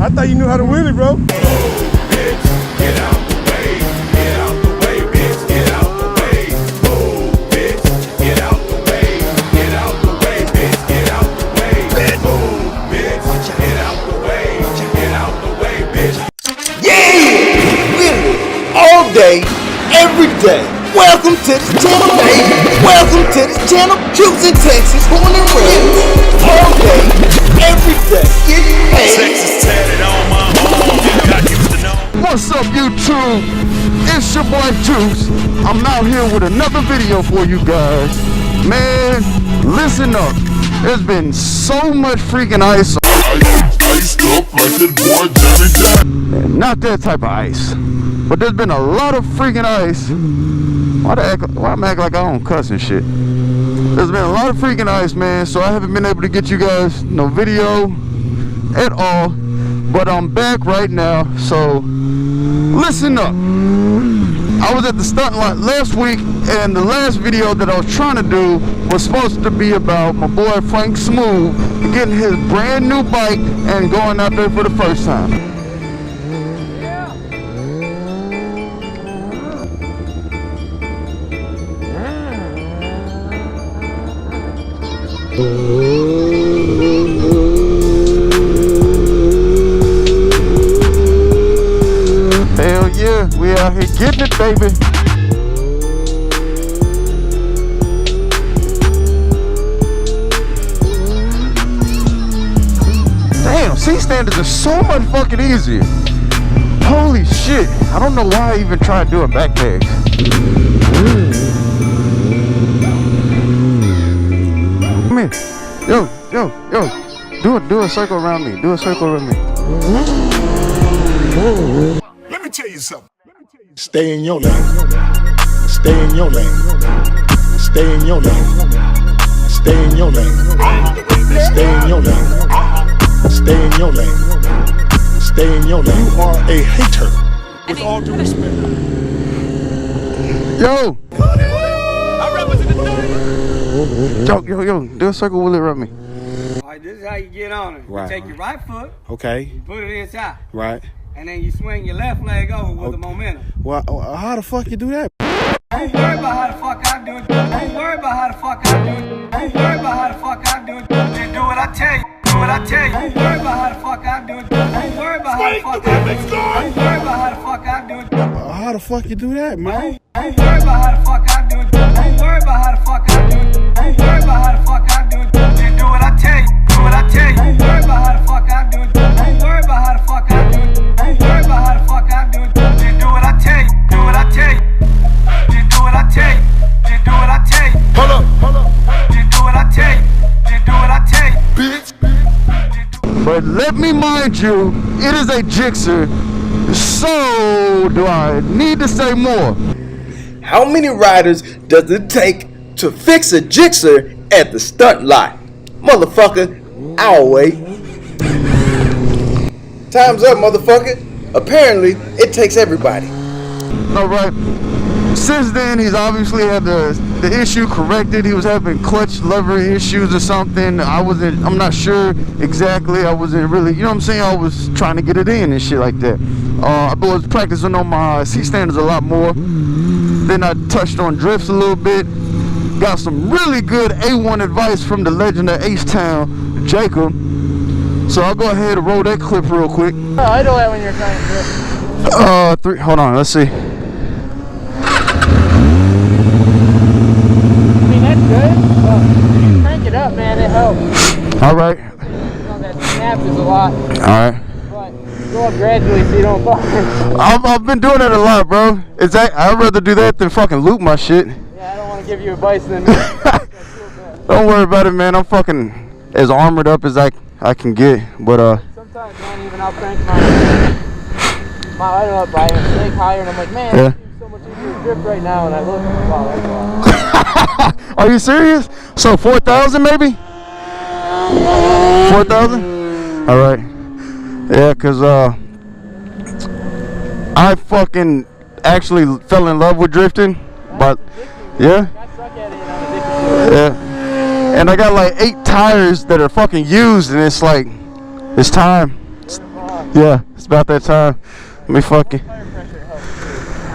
I thought you knew how to wheelie, bro. Bitch, get out the way. Get out the way, bitch. Get out the way. Move, bitch. Get out the way. Get out the way, bitch. Get out the way. Move, bitch. Get out the way. Get out the way, bitch. Yeah! Wheelie all day, every day. Welcome to this channel, baby. Welcome to this channel. Houston, Texas, born and raised. All day, every day. Hey. Texas tatted on my arm. Got used to know. What's up, YouTube? It's your boy Juice. I'm out here with another video for you guys. Man, listen up. There's been so much freaking ice. Iced up like that boy Johnny Depp. Not that type of ice, but there's been a lot of freaking ice. Why I'm acting like I don't cuss and shit? There's been a lot of freaking ice, man, so I haven't been able to get you guys no video at all, but I'm back right now, so listen up. I was at the stunt lot last week, and the last video that I was trying to do was supposed to be about my boy Frank Smooth getting his brand new bike and going out there for the first time. Hell yeah, we out here getting it, baby. Damn, C-standers are so much fucking easier. Holy shit, I don't know why I even tried doing backpacks. Come here. Yo. Do a circle around me. Do a circle around me. Let me tell you something. Stay in your lane. Stay in your lane. Stay in your lane. Stay in your lane. Stay in your lane. Stay in your lane. Stay in your lane. You are a hater. With all due respect. Yo, do a circle wheel around me. Alright, this is how you get on it. Right. You take your right foot, Okay. you put it inside, Right. and then you swing your left leg over with the momentum. Well, how the fuck you do that? Don't worry about how the fuck I do it. Don't worry about how the fuck I do it. Don't worry about how the fuck I do it. Just do what I tell you. Do what I tell you. Don't worry about how the fuck I do it. Don't worry about how the fuck I do it. Don't worry about how the fuck I do it. How the fuck you do that, man? Don't worry about how the fuck I do it. Don't worry about how the fuck I do it. Don't worry about how the fuck I do it. Just do what I tell you. Do what I tell you. Don't worry about how the fuck I do it. Don't worry about how the fuck I do it. Don't worry about how the fuck I do it. Just do what I tell you. Do what I tell you. Just do what I tell you. Just do what I tell you. Hold up. Just do what I tell you. Just do what I tell you. Bitch. But let me mind you, it is a Gixxer. So do I need to say more? How many riders does it take to fix a Gixxer at the stunt lot? Motherfucker, I'll wait. Time's up, motherfucker. Apparently, it takes everybody. All right. Since then, he's obviously had the issue corrected. He was having clutch lever issues or something. I'm not sure exactly. I wasn't really, you know what I'm saying? I was trying to get it in and shit like that. I was practicing on my C-standers a lot more. Then I touched on drifts a little bit. Got some really good A1 advice from the legend of H-Town, Jacob. So I'll go ahead and roll that clip real quick. I know that when you're trying to drift. Hold on, let's see. That's good, but if you crank it up, man, it helps. All right. You know, that snap is a lot, All right. but go up gradually so you don't fall. I've been doing that a lot, bro. I'd rather do that than fucking loop my shit. Yeah, I don't want to give you advice then. Don't worry about it, man. I'm fucking as armored up as I can get. But Sometimes, man, even I'll crank my idle up by a snake higher, and I'm like, man, yeah. it seems so much easier to drift right now, and I look, wow, that's a lot. Are you serious? So 4,000 maybe? 4,000? All right. Yeah, cause I fucking actually fell in love with drifting, but yeah, yeah. And I got like 8 tires that are fucking used, and it's like, it's time. Yeah, it's about that time. Let me fucking.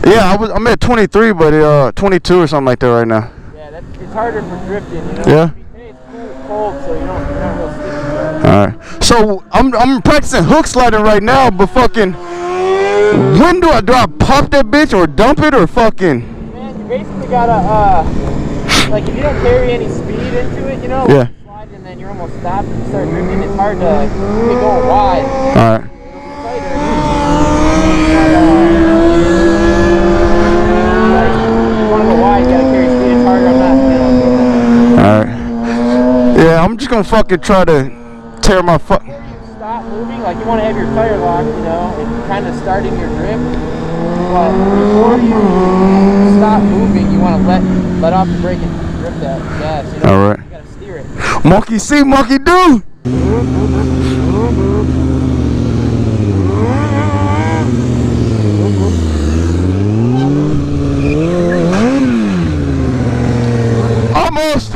Yeah, I'm at 23, but 22 or something like that right now. Yeah, it's harder for drifting, you know? Yeah. Today it's cold, so you're not real sticky. Alright. So I'm practicing hook sliding right now, but fucking when do I pop that bitch or dump it or fucking? Man, you basically gotta like if you don't carry any speed into it, you know, yeah. slide and then you're almost stopped and you start drifting, it's hard to get going wide. Alright. Alright. Yeah, I'm just gonna fucking try to tear my fuck. Stop moving, like you want to have your tire locked, you know, and kind of starting your drift. But before you stop moving, you want to let off the brake and grip that gas, you know. Alright. You gotta steer it. Monkey see, monkey do. Almost.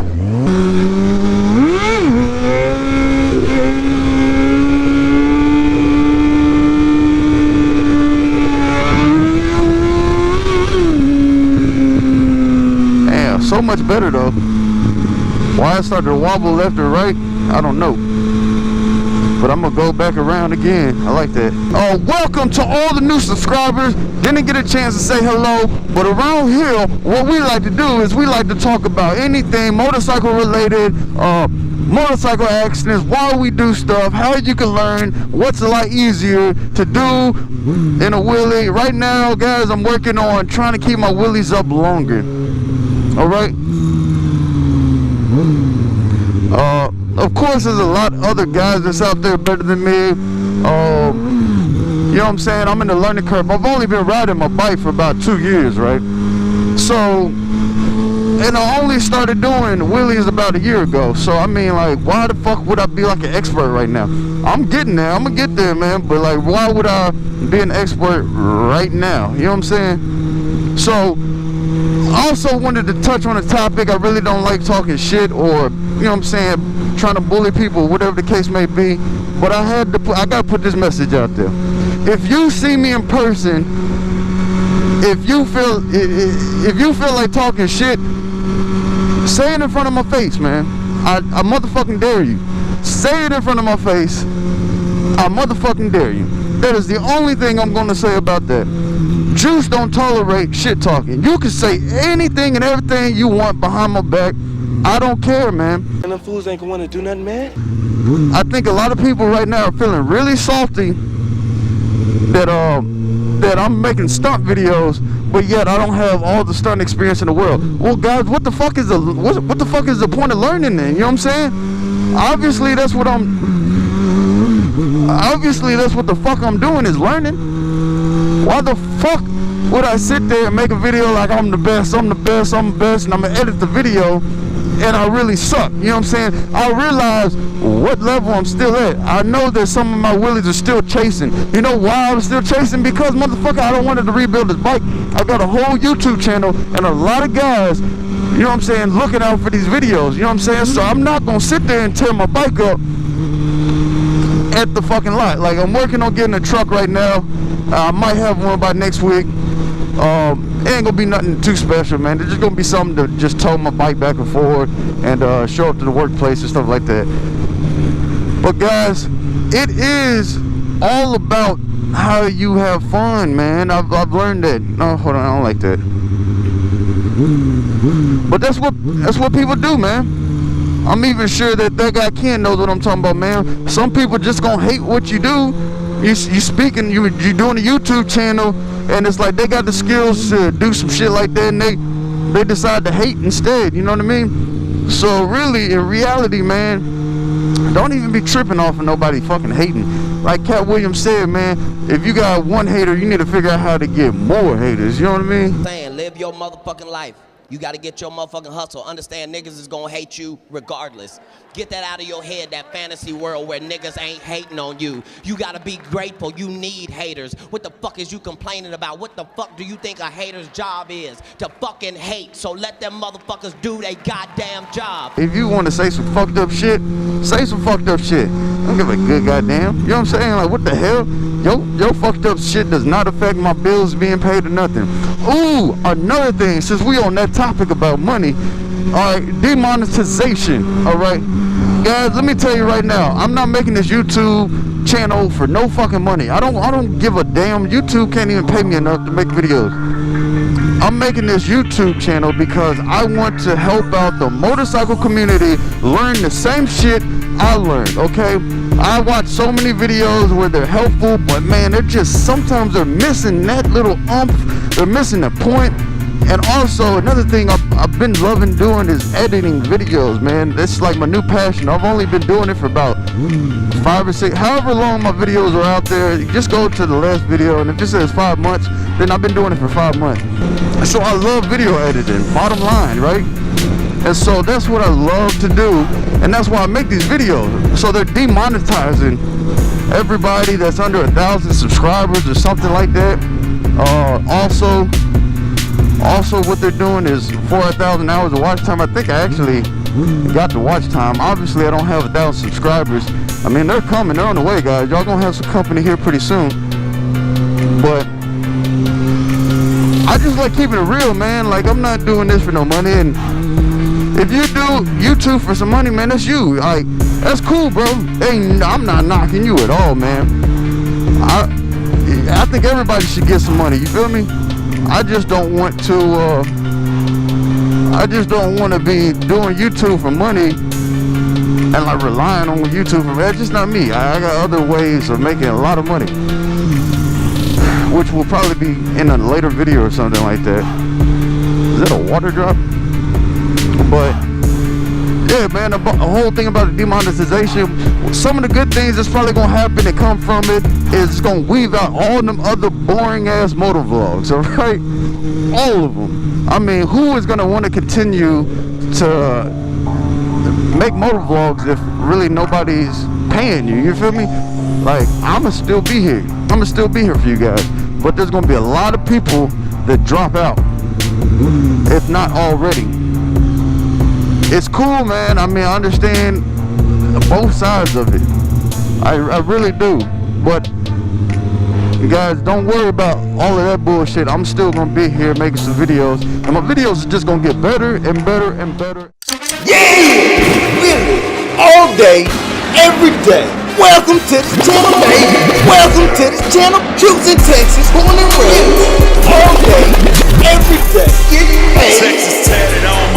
Damn, so much better though. Why I started to wobble left or right, I don't know. But I'm gonna go back around again. I like that. Oh, welcome to all the new subscribers. Didn't get a chance to say hello, but around here, what we like to do is we like to talk about anything motorcycle related, motorcycle accidents, why we do stuff, how you can learn, what's a lot easier to do in a wheelie. Right now, guys, I'm working on trying to keep my wheelies up longer. All right. Of course, there's a lot of other guys that's out there better than me. You know what I'm saying? I'm in the learning curve. I've only been riding my bike for about 2 years, right? So, and I only started doing wheelies about a year ago. So, I mean, like, why the fuck would I be like an expert right now? I'm getting there. I'm gonna get there, man. But, like, why would I be an expert right now? You know what I'm saying? So, I also wanted to touch on a topic. I really don't like talking shit or, you know what I'm saying, trying to bully people, whatever the case may be. But I gotta put this message out there. If you see me in person, if you feel like talking shit, say it in front of my face, man. I motherfucking dare you. Say it in front of my face. I motherfucking dare you. That is the only thing I'm gonna say about that. Juice don't tolerate shit talking. You can say anything and everything you want behind my back. I don't care, man. And them fools ain't gonna wanna do nothing, man. I think a lot of people right now are feeling really salty that I'm making stunt videos, but yet I don't have all the stunt experience in the world. Well, guys, what the fuck is the point of learning then? You know what I'm saying? Obviously, that's what the fuck I'm doing is learning. Why the fuck would I sit there and make a video like I'm the best, and I'm gonna edit the video and I really suck? You know what I'm saying? I realize what level I'm still at. I know that some of my wheelies are still chasing. You know why I'm still chasing? Because, motherfucker, I don't want to rebuild this bike. I got a whole YouTube channel and a lot of guys, you know what I'm saying, looking out for these videos. You know what I'm saying? So I'm not gonna sit there and tear my bike up at the fucking lot. Like, I'm working on getting a truck right now. I might have one by next week. It ain't gonna be nothing too special, man. It's just gonna be something to just tow my bike back and forth and show up to the workplace and stuff like that. But guys, it is all about how you have fun, man. I've learned that. No, hold on, I don't like that. But that's what people do, man. I'm even sure that guy Ken knows what I'm talking about, man. Some people just gonna hate what you do. You speaking, you're doing a YouTube channel, and it's like they got the skills to do some shit like that, and they decide to hate instead. You know what I mean? So really, in reality, man, don't even be tripping off of nobody fucking hating. Like Cat Williams said, man, if you got one hater, you need to figure out how to get more haters. You know what I mean? Saying, live your motherfucking life. You gotta get your motherfucking hustle. Understand niggas is gonna hate you regardless. Get that out of your head, that fantasy world where niggas ain't hating on you. You gotta be grateful. You need haters. What the fuck is you complaining about? What the fuck do you think a hater's job is? To fucking hate. So let them motherfuckers do their goddamn job. If you wanna say some fucked up shit, say some fucked up shit. don't give a good goddamn. You know what I'm saying? Like, what the hell? Yo fucked up shit does not affect my bills being paid or nothing. Ooh, another thing, since we on that topic about money, all right, demonetization, all right? Guys, let me tell you right now, I'm not making this YouTube channel for no fucking money. I don't give a damn. YouTube can't even pay me enough to make videos. I'm making this YouTube channel because I want to help out the motorcycle community learn the same shit I learned, okay? I watch so many videos where they're helpful, but man, sometimes they're missing that little oomph. They're missing the point. And also, another thing I've been loving doing is editing videos, man. That's like my new passion. I've only been doing it for about 5 or 6, however long my videos are out there. Just go to the last video, and if it says 5 months, then I've been doing it for 5 months. So I love video editing, bottom line, right? And so that's what I love to do, and that's why I make these videos. So they're demonetizing everybody that's under 1,000 subscribers or something like that. Also, what they're doing is for 1,000 hours of watch time. I think I actually got the watch time. Obviously, I don't have 1,000 subscribers. I mean, they're coming. They're on the way, guys. Y'all gonna have some company here pretty soon. But I just like keeping it real, man. Like, I'm not doing this for no money. And if you do YouTube for some money, man, that's you. Like, that's cool, bro. I'm not knocking you at all, man. I think everybody should get some money. You feel me? I just don't want to be doing YouTube for money and like relying on YouTube for that's just not me. I got other ways of making a lot of money, which will probably be in a later video or something like that. Is that a water drop? But yeah, man, the whole thing about the demonetization, some of the good things that's probably gonna happen and come from it is it's gonna weave out all them other boring ass motor vlogs, all right? All of them. I mean, who is gonna want to continue to make motor vlogs if really nobody's paying you? You feel me? Like, I'ma still be here. I'ma still be here for you guys. But there's gonna be a lot of people that drop out, if not already. It's cool, man. I mean, I understand both sides of it. I really do. But you guys, don't worry about all of that bullshit. I'm still gonna be here making some videos, and my videos are just gonna get better and better and better. Yeah! Literally, all day, every day. Welcome to this channel, baby. Welcome to this channel. Houston, Texas, born and raised. All day, every day. Getting paid. Texas tatted on.